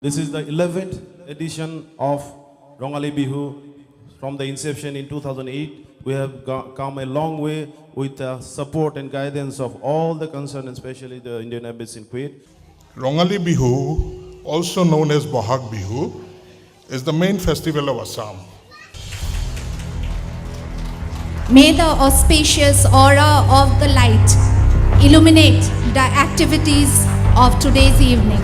This is the 11th edition of Rongali Bihu. From the inception in 2008, we have come a long way with the support and guidance of all the concerned, especially the Indian Embassy in Kuwait. Rongali Bihu, also known as Bohag Bihu, is the main festival of Assam. May the auspicious aura of the light illuminate the activities of today's evening.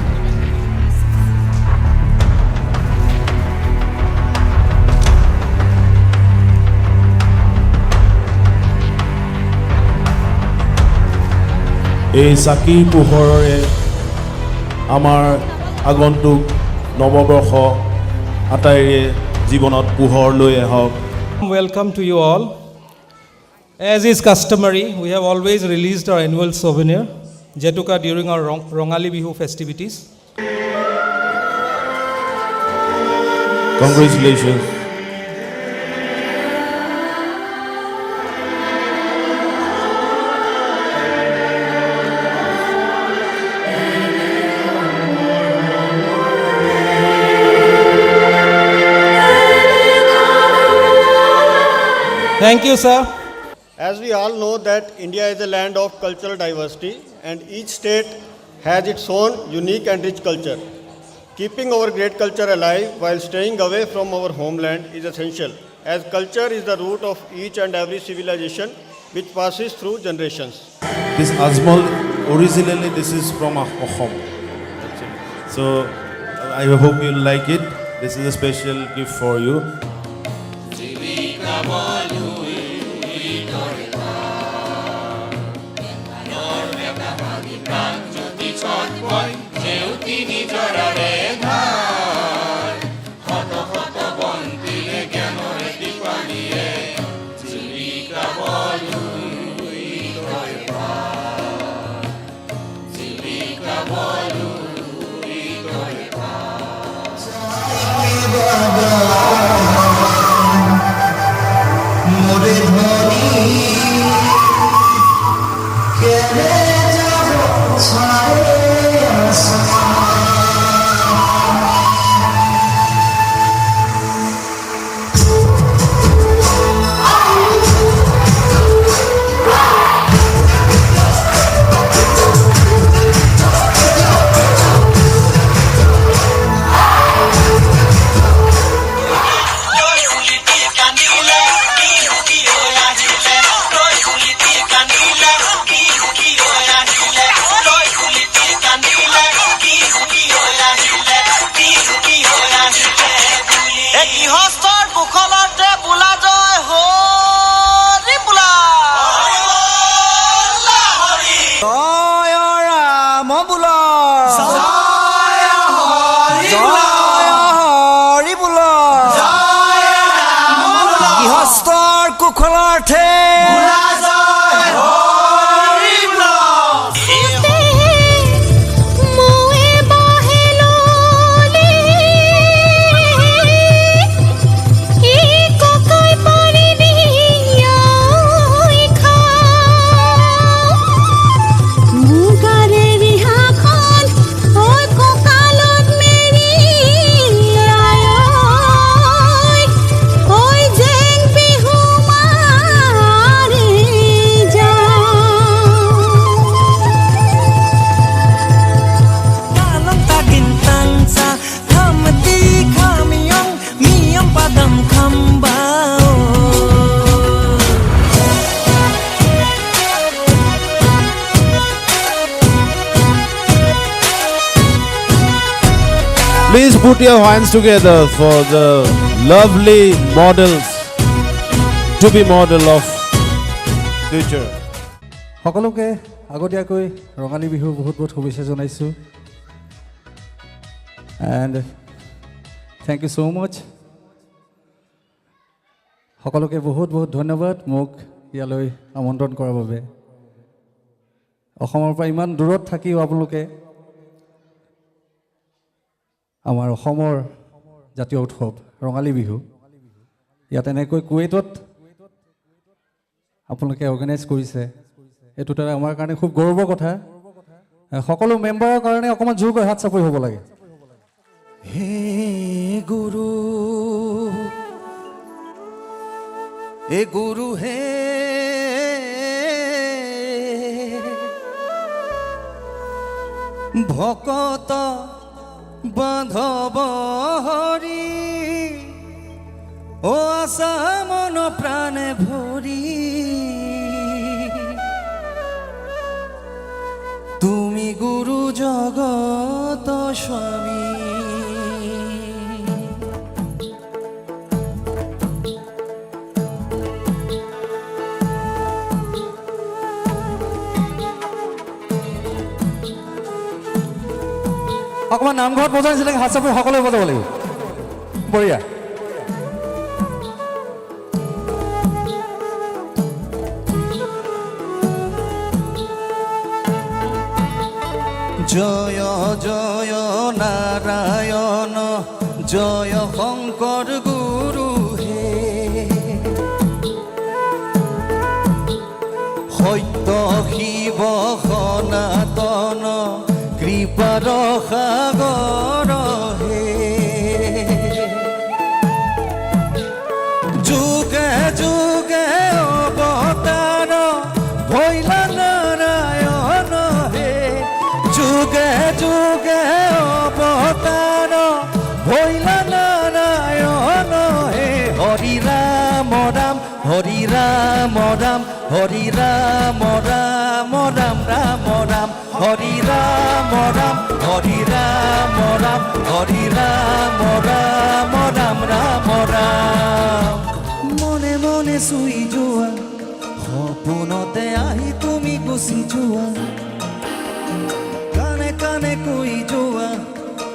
এই চাকি পোহৰৰে আমাৰ আগন্তুক নৱবৰ্ষ আটাইৰে জীৱনত পোহৰ লৈ আহক। Welcome to you all. As is customary, we have always released our annual souvenir, Jetuka, during our Rongali Bihu festivities. Congratulations. Thank you, sir. As we all know that India is a land of cultural diversity and each state has its own unique and rich culture. Keeping our great culture alive while staying away from our homeland is essential, as culture is the root of each and every civilization which passes through generations. This Ajmal, originally this is from Assam. So I hope you like it. This is a special gift for you. Please put your hands together for the lovely models to be model of future. সকলোকে আগতীয়াকৈ ৰঙালী বিহু বহুত বহুত শুভেচ্ছা জনাইছোঁ and thank you so' মাছ সকলোকে বহুত বহুত ধন্যবাদ মোক ইয়ালৈ আমন্ত্ৰণ কৰাৰ বাবে অসমৰ পৰা ইমান দূৰত থাকিও আপোনালোকে আমাৰ অসমৰ জাতীয় উৎসৱ ৰঙালী বিহু ইয়াত এনেকৈ কুৱেইটত আপোনালোকে অৰ্গেনাইজ কৰিছে এইটো তাৰ আমাৰ কাৰণে খুব গৌৰৱৰ কথা সকলো মেম্বাৰৰ কাৰণে অকণমান জোৰকৈ হাত চাপৰি হ'ব লাগে হে গুরু এ গুরু হে ভকত বান্ধব হরি ও আশা মন প্রাণে ভরি তুমি গুরু জগত স্বামী অকণমান নামঘৰত বজোৱা নিচিনাকৈ হাত চাপৰি সকলোৱে বজাব লাগিব বঢ়িয়া জয় জয় নাৰায়ণ জয় শংকৰ গুৰু হে সত্য শিৱ সনাতন কৃপাৰ সাগৰ হে যুগে যুগে অৱতাৰ ভৈলা নাৰায়ণ হে যুগে যুগে অৱতাৰ ভৈলা নাৰায়ণ হে হৰি ৰাম ৰাম হৰি ৰাম ৰাম হৰি ৰাম ৰাম ৰাম ৰাম ৰাম হৰি ৰাম ৰাম হৰি ৰাম ৰাম হৰি ৰাম ৰাম ৰাম ৰাম ৰাম মনে মনে চুই যোৱা সপোনতে আহি তুমি গুচি যোৱা কানে কানে কৈ যোৱা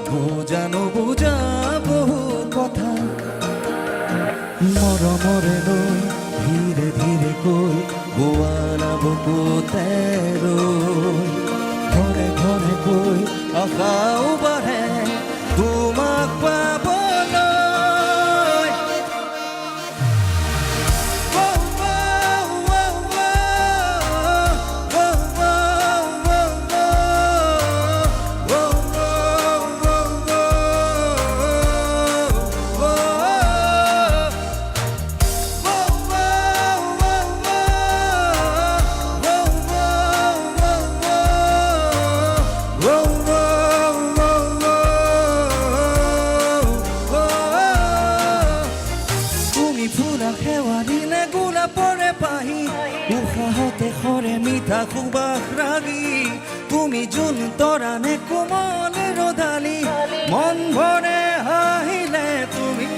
বুজানো বুজা বহু কথা মৰমৰে লৈ ধীৰে ধীৰে কৈ গোৱানা বুকুতে ৰৈ ঘৰে ঘৰে কৈ আশাও বাঢ়ে তোমাক পাবলৈ মিঠা সুবাস ৰাগী তুমি যোন তৰানে কোমলে ৰধালি মন ভৰে হাঁহিলে তুমি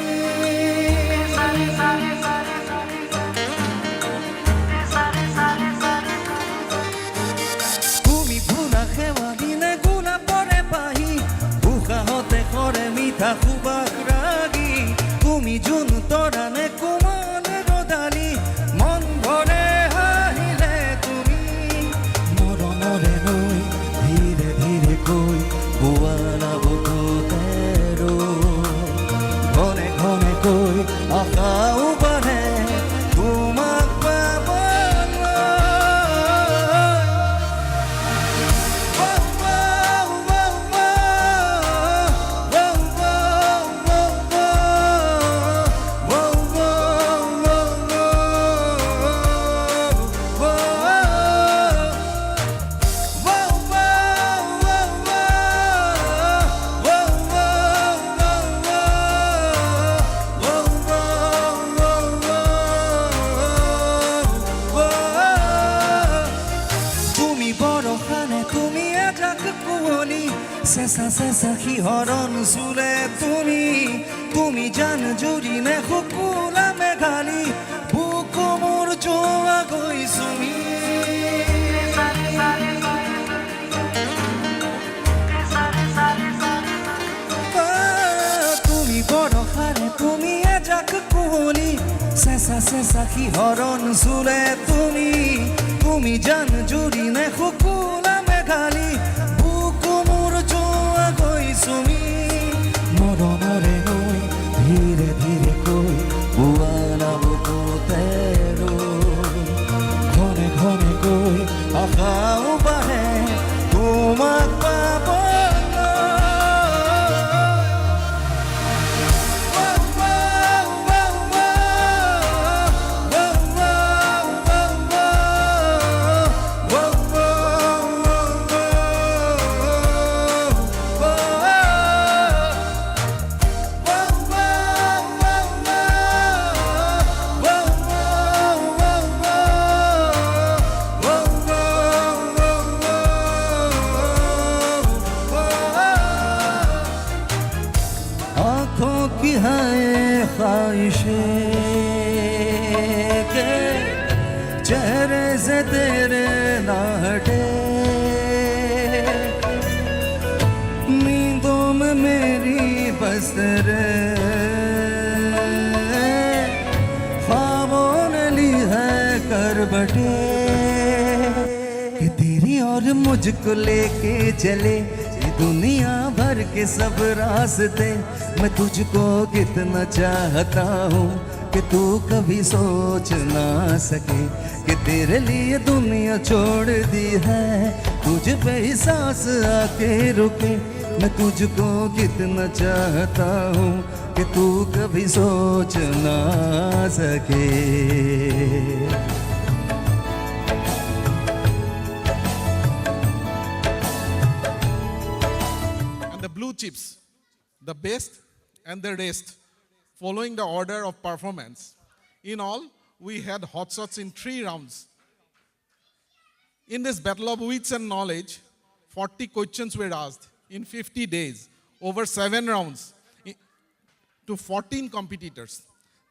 তুমি ফুলা সেৱা দিনে গোলাপৰে পাহি উশাহতে সৰে মিঠা সুবাস ৰাগী তুমি যোন তৰানে কোমলে ৰধালি মন ভৰে ধীৰে ধীৰে কৈ গোৱানা বুকুতে ৰৈ ঘনে ঘনে কৈ আশাও বাঢ়ে তোমাক চেঁচা চেঁচা শিহৰণ চুলে তুমি তুমি জান জুৰি নে শুকুলা মেঘালী বুকু মোৰ যোৱা গৈ চুমি তুমি বৰষাৰে তুমি এজাক কুঁৱলী চেঁচা চেঁচা শিহৰণ চুলে তুমি তুমি জান জুৰি নে শুকুলা মেঘালী তুমি মৰমৰে নৈ ধীৰে ধীৰে কৈ গোৱানা বুকুতে ৰৈ ঘনে ঘনে কৈ আশাও বাঢ়ে তোমাক পাবলৈ की है ख्वाहिशें के चेहरे से तेरे ना हटे, नींदों में मेरी बस रे, ख्वाबों ने ली है करवटें कि तेरी और मुझको लेके चले ये दुनिया भर के सब रास्ते। मैं तुझको कितना चाहता हूँ कि तू कभी सोच ना सके कि तेरे लिए दुनिया छोड़ दी है, तुझ पे ही सांस आके रुके। मैं तुझको कितना चाहता हूँ कि तू कभी सोच ना सके। And the blue chips, the best and the rest, following the order of performance. In all, we had hot shots in 3 rounds. In this battle of wits and knowledge, 40 questions were asked in 50 days, over 7 rounds, to 14 competitors.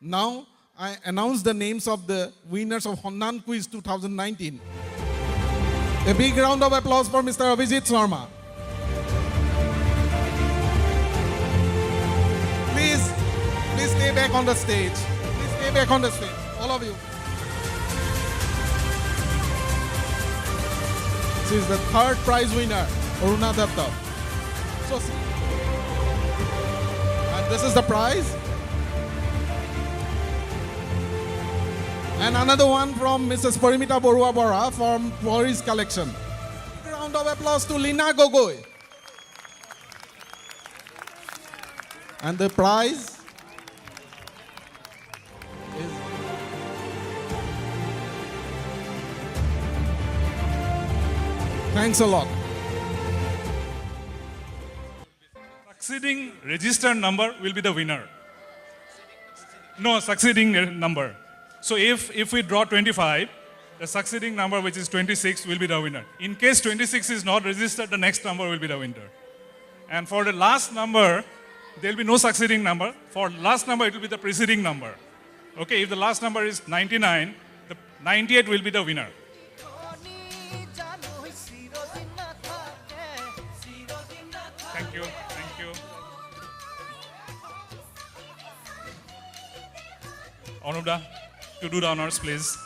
Now, I announce the names of the winners of Honnan Quiz 2019. A big round of applause for Mr. Abhijit Sharma. Please stay back on the stage. Please stay back on the stage, all of you. This is the 3rd prize winner, Aruna Datta. So, and this is the prize. And another one from Mrs. Parimita Borua Bora from Flori's collection. Big round of applause to Lina Gogoi. And the prize is thanks a lot. Succeeding registered number will be the winner. No, succeeding number. So if we draw 25, the succeeding number, which is 26, will be the winner. In case 26 is not registered, the next number will be the winner. And for the last number, there will be no succeeding number. For last number, it will be the preceding number. Okay, if the last number is 99, the 98 will be the winner. Thank you, thank you. Anubda, to do the honors, please.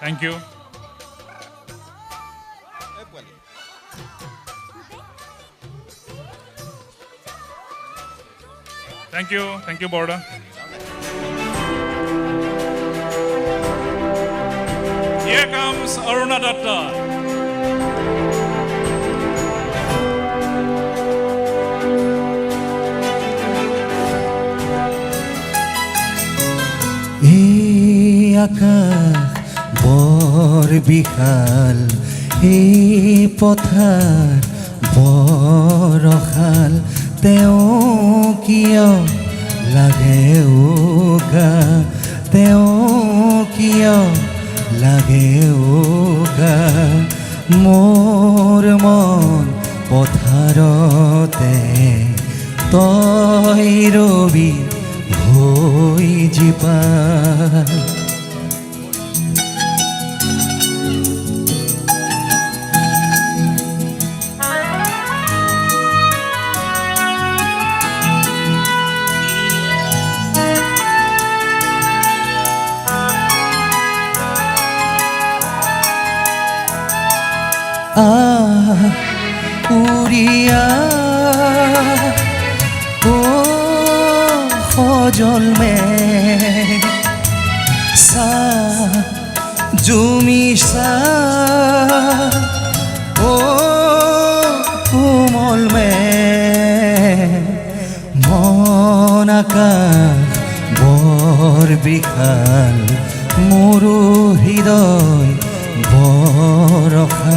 Thank you. Thank you, Borda. Here comes Aruna Datta. এই আকাশ বৰ বিশাল, এই পথাৰ বৰশাল, তেওঁ কিয় লাগে উকা, তেওঁ কিয় লাগে উকা, মোৰ মন পথাৰতে তই ৰবি হৈ জীপা। উড়িয়া ও সজলমে সা জুমি সা ও কোমল মে মন আকাশ বৰ বিশাল, মোৰো হৃদয় বৰশাল।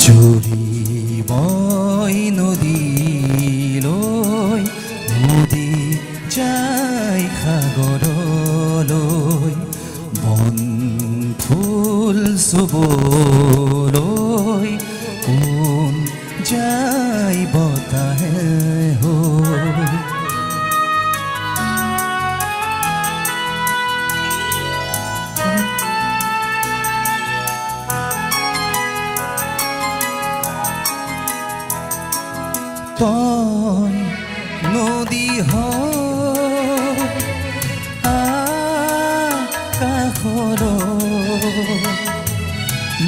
জুৰিবই নদীলৈ নদী যায় সাগৰলৈ বন ফুল চুবলৈ কোন যায় বতাহে হৈ তই নদী হৈ আকাশৰ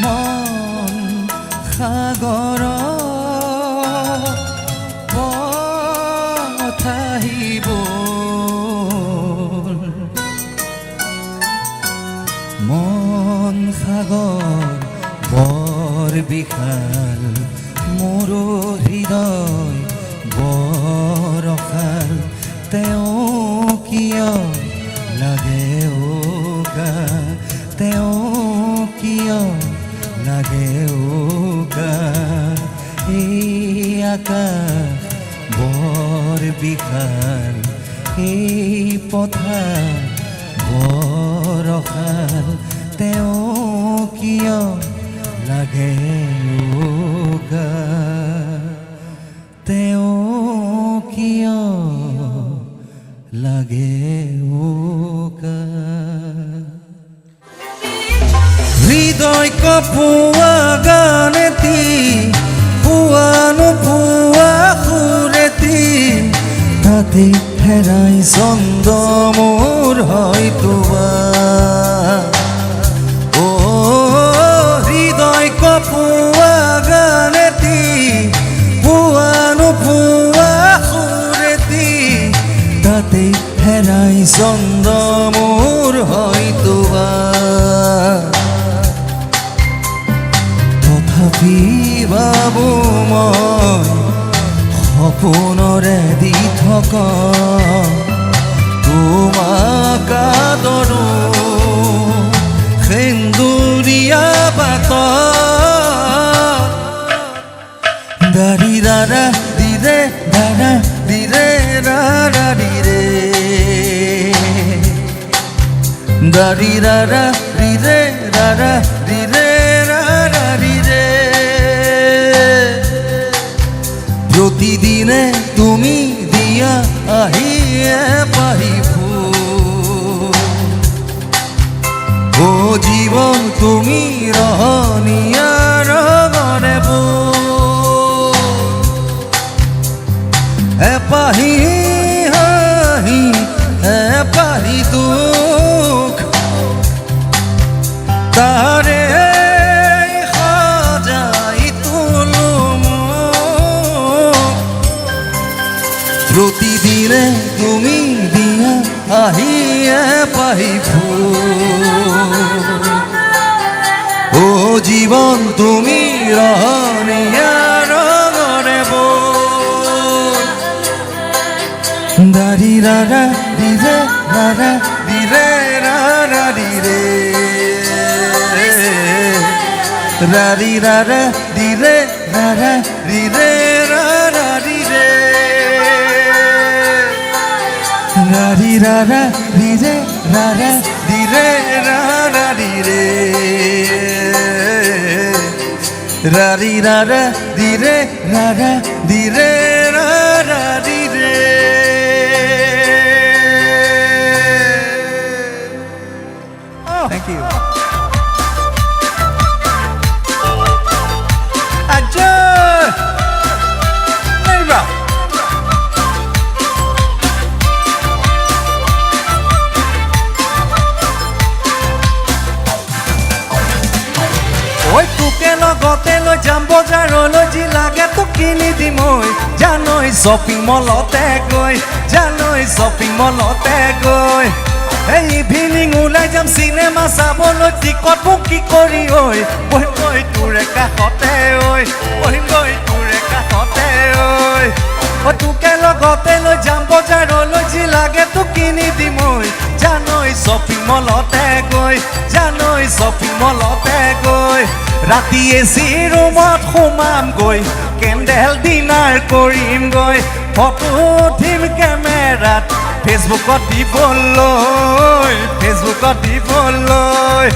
মন সাগৰ পঠাহিব মন সাগৰ বৰ বিশাল মোৰ হৃদয় বৰশাল তেওঁ কিয় লাগে উকা তেওঁ কিয় লাগে উকা এই আকাশ বৰ বিশাল এই পথাৰ বৰশাল তেওঁ কিয় লাগে উকা তেওঁ কিয় লাগে উকা হৃদয় কপোৱা গানেতি পুৱা নোপোৱা সুৰেতি তাতে হেৰাই চন্দ মোৰ হয়তো হৃদয় কপোৱা গানেতি পুৱা নোপোৱা সুৰেতি তাতে হেৰাই চন্দ মোৰ হয়তো তথাপি ভাবো মই সপোনৰে দি থকা তোমাক আদৰো সেন্দুৰীয়া বাটত দাৰি দাৰা দিৰে দাৰা দিৰে ৰাৰা দিৰে দাৰি দাৰা দিৰে ৰাৰা দিৰে ৰাৰা দিৰে প্ৰতিদিনে তুমি দিয়া আহিয়ে পাহিব ও জীবন তুমি ৰহনীয়া ৰঙৰে এপাহি হাঁহি এপাহি দুখ তাৰে সজাই তোলো মোক প্ৰতিদিনে তুমি দিয়া আহিয়ে পাহিব ও জীবন তুমি ৰহনীয়া ৰঙৰে দাৰি ৰাৰা দিৰে ৰাৰা দিৰে ৰাৰা দিৰে ৰাৰি ৰাৰা দিৰে ৰাৰা দিৰে ৰাৰা দিৰে ৰাৰি ৰাৰা দিৰে ৰাৰা দিৰে ৰাৰা দিৰে ৰাৰি ৰাৰা দিৰে ৰাৰা দিৰে ৰাৰা দিৰে Thank you. Ajay! Neighbor. Oi, তোকে লগতে লৈ যাম বজাৰলৈ যি লাগে তোক কিনি দিম ঐ জানৈ শ্বপিং মলতে গৈ জানৈ শ্বপিং মলতে গৈ এই ইভিনিং ওলাই যাম চিনেমা চাবলৈ টিকট বুক কি কৰি ঐ বহিম গৈ তোৰে কাষতে ঐ বহিম গৈ তোৰে কাষতে ঐ তোকে লগতে লৈ যাম বজাৰলৈ যি লাগে তোক কিনি দিম ঐ জানৈ শ্বপিং মলতে গৈ জানৈ শ্বপিং মলতে গৈ ৰাতি এচি ৰুমত সোমামগৈ কেণ্ডেল ডিনাৰ কৰিমগৈ ফটো উঠিম কেমেৰাত ফেচবুকত দিবলৈ ফেচবুকত দিবলৈ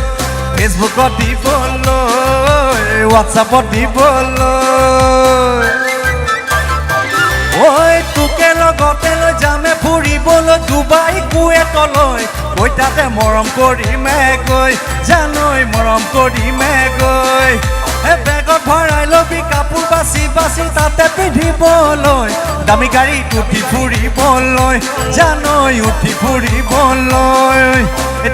ফেচবুকত দিবলৈ হোৱাটছআপত দিবলৈ ঐ তোকে লগতে লৈ যামে ফুৰিবলৈ ডুবাই কুৱেটলৈ ঐ তাতে মৰম কৰিমে গৈ জানৈ মৰম কৰিমে গৈ বেগত ভৰাই ল'বি কাপোৰ বাছি বাছি তাতে পিন্ধিবলৈ দামী গাড়ীত উঠি ফুৰিবলৈ জানৈ উঠি ফুৰিবলৈ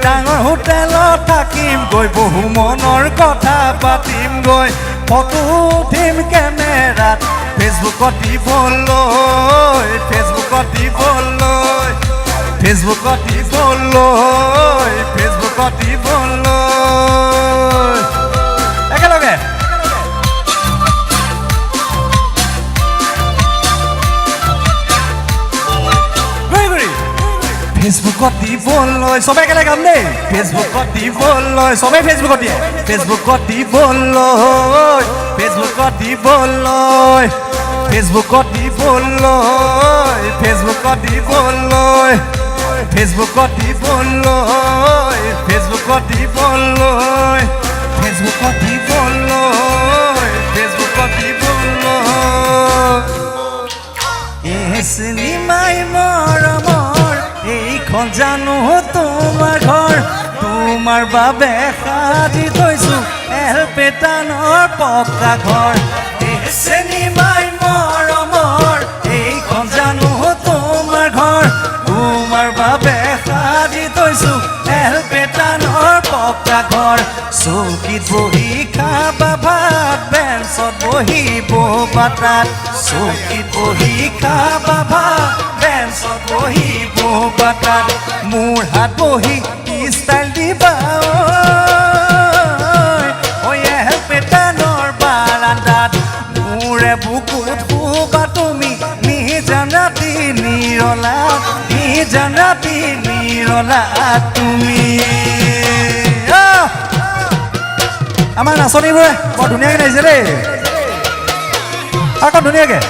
ডাঙৰ হোটেলত থাকিম গৈ বহু মনৰ কথা পাতিম গৈ ফটো উঠিম কেমেৰাত ফেচবুকত দিবলৈ ফেচবুকত দিবলৈ ফেচবুকত দিবলৈ ফেচবুকত দিবলৈ একেলগে ফেচবুকত দিবলৈ চবে একেলগে গাম দেই ফেচবুকত দিবলৈ চবেই ফেচবুকত দিয়ে ফেচবুকত দিবলৈ ফেচবুকত দিবলৈ ফেচবুকত দিবলৈ ফেচবুকত দিবলৈ ফেচবুকত দিবলৈ ফেচবুকত দিবলৈ ফেচবুকত দিবলৈ ফেচবুকত দিবলৈ চিনেমাই মৰমৰ এইখন জানো তোমাৰ ঘৰ তোমাৰ বাবে সাজি থৈছো এলপেটানৰ পকা ঘৰ চিনেমাই মৰমৰ এইখন জানো তোমাৰ ঘৰ তোমাৰ বাবে সাজি থৈছো এলপেটানৰ পকা ঘৰ চৌকিত বহি খাবা ভাত বেঞ্চত বহি ববাতাত চৌকিত বহি খাবা ভাত বেঞ্চত বহি ববাতাত মোৰ হাত বহি ষ্টাইল দিবা ঐ এলপেটানৰ বাৰান্দাত মোৰে বুকুত শুবা তুমি নিজান ৰাতি নিৰলাত নিজান ৰাতি নিৰলাত তুমি আমাৰ নাচনীবোৰে বৰ ধুনীয়াকৈ নাচিছে দেই আকৌ ধুনীয়াকৈ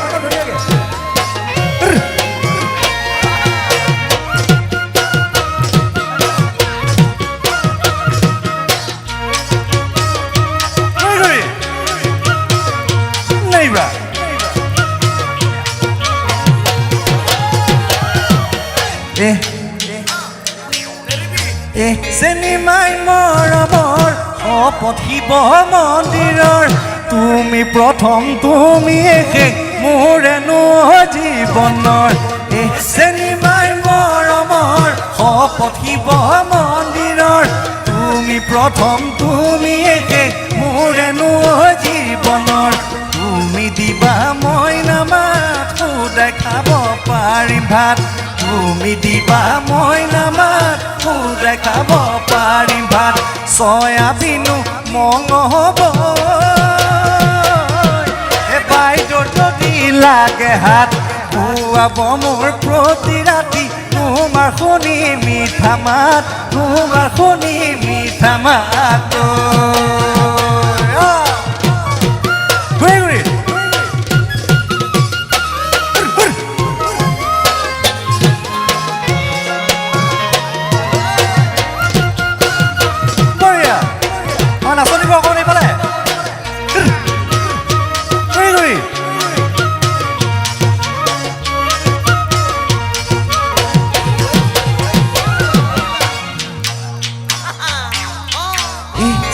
চিনেমাই মৰমৰ শপত শিৱ মন্দিৰৰ তুমি প্ৰথম তুমি শেষ মোৰেনো জীৱনৰ চিনেমাই মৰমৰ শপত শিৱ মন্দিৰৰ তুমি প্ৰথম তুমি শেষ মোৰেনো জীৱনৰ তুমি দিবা মই নামাত খুদাই খাব পাৰিম ভাত তুমি দিবা মই নামাত খুদাই খাব পাৰিম ভাত চয়াবিনো মঙহ হ'ব বাইদেউৰ যদি লাগে হাত খুৱাব মোৰ প্ৰতি ৰাতি তোমাৰ শুনি মিঠা মাত তোমাৰ শুনি মিঠা মাত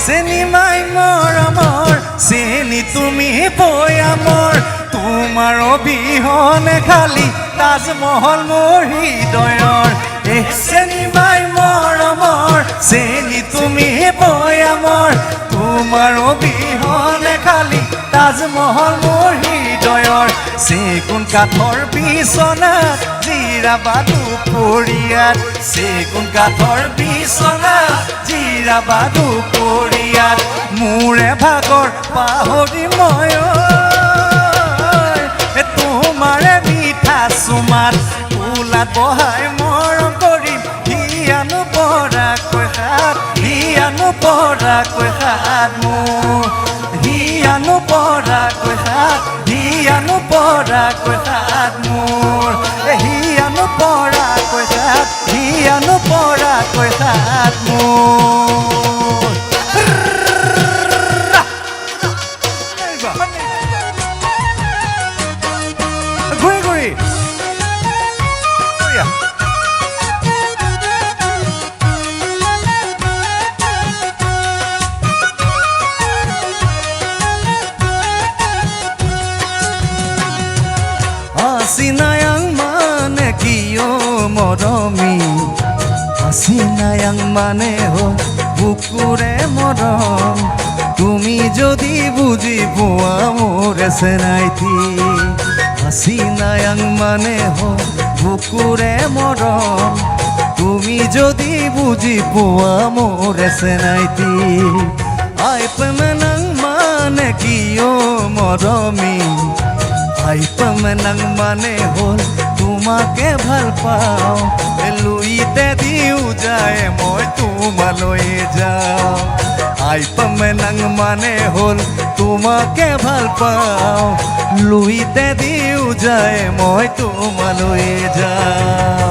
চিনেমাই মৰমৰ চেনি তুমি বৈয়ামৰ তোমাৰ অবিহনে খালি তাজমহল মোৰ হৃদয়ৰ চিনেমাই মৰমৰ চেনি তুমি বৈয়ামৰ তোমাৰ অবিহনে খালি তাজমহল মোৰ হৃদয়ৰ চেগুন কাঠৰ বিচনাত জিৰাবা দুপৰীয়াত চেগুন কাঠৰ বিচনাত জিৰাবা দুপৰীয়াত মোৰে ভাগৰ পাহৰি মই তোমাৰে মিঠা চুমাত ফুলাত বহাই মৰম কৰিম হিয়ানো পৰাকৈ হাত হিয়ানো পৰাকৈ হাত মোৰ হিয়ানো পৰাকৈ হাত হিয়ানো পৰাকৈ হাত মোৰ হিয়ানো পৰাকৈ হাত হিয়ানো পৰাকৈ হাত মোৰ ঘূৰি ঘূৰি Asinayang mane kiyo moromi Asinayang mane ho bukure morom Tumi jodi buji poa more senaiti Asinayang mane ho bukure morom Tumi jodi buji poa more senaiti Ai pemenang mane kiyo moromi আইপামেনাং মানে হল তোমাকে ভাল পাওঁ লুইতে দিও যায় মই তোমালৈ যাওঁ আইপামেনাং মানে হল তোমাকে ভাল পাওঁ লুইতে দিও যায় মই তোমালৈ যাওঁ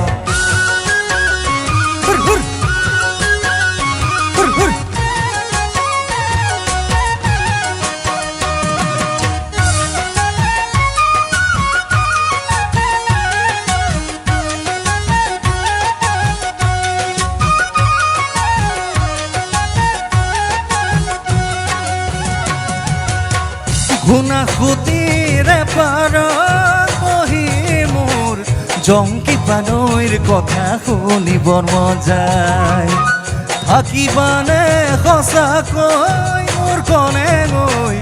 ঘুনাসুতিৰে পাৰত বহি মোৰ জংকি পানৈৰ কথা শুনিবৰ মন যায় থাকিবানে সঁচাকৈ মোৰ কনে গৈ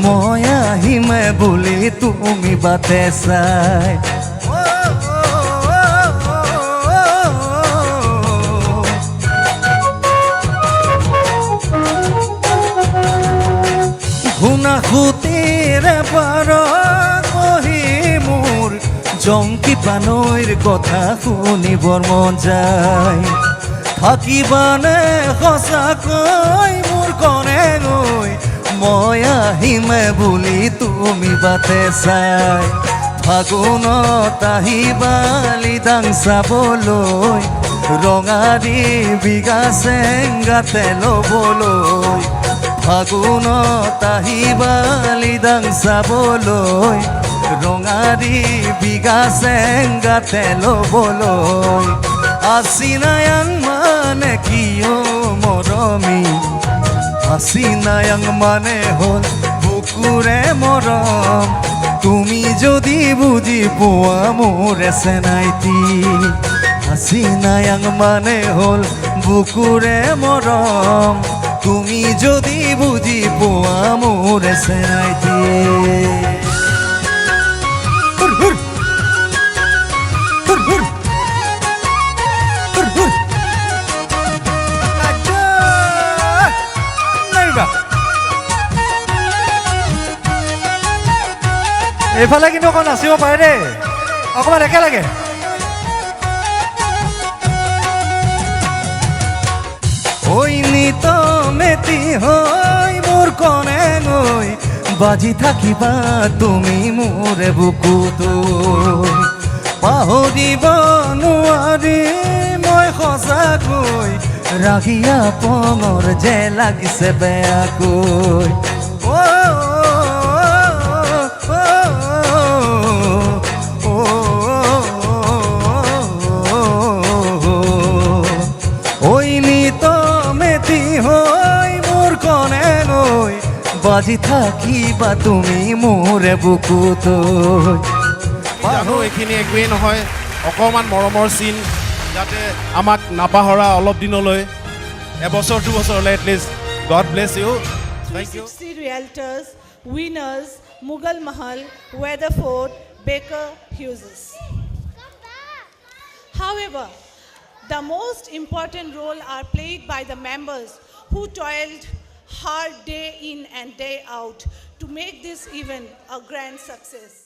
মই আহিমে বুলি তুমি বাটে চাই ঘুনাসুতিৰে পাৰত বহি মোৰ জংকি পানৈৰ কথা শুনিবৰ মন যায় থাকিবানে সঁচাকৈ মোৰ কনে গৈ মই আহিমে বুলি তুমি বাটে চাই ফাগুনত আহিবা লিদাং চাবলৈ ৰঙাৰী বিঘা চেংগাতে ল'বলৈ ফাগুনত আহিবা লিদাং চাবলৈ ৰঙাৰী বিঘা চেংগাতে ল'বলৈ আচিনায়াং মানে কিয় মৰমী আচিনায়াং মানে হ'ল বুকুৰে মৰম তুমি যদি বুজি পোৱা মোৰ চেনাইটি আচিনায়াং মানে হ'ল বুকুৰে মৰম তুমি যদি বুজি পোৱা মোৰ চেনাইটি এইফালে কিন্তু অকণ নাচিব পাৰে দেই অকণমান একেলগে ঐ নিত মেতি হৈ মোৰ কনে গৈ বাজি থাকিবা তুমি মোৰ বুকুতো পাহৰিব নোৱাৰি মই সঁচাকৈ ৰাখিয়া পঙৰ যে লাগিছে বেয়াকৈ বাজি থাকিবা তুমি মোৰ বুকুতো জানো এইখিনি একোৱেই নহয় অকণমান মৰমৰ চিন যাতে আমাক নাপাহৰা অলপ দিনলৈ এবছৰ দুবছৰলৈ at least God bless you thank you 360 Realtors, winners, Mughal Mahal, Weatherford, Baker Hughes. However, the most important role are played by the members who toiled hard day in and day out to make this event a grand success.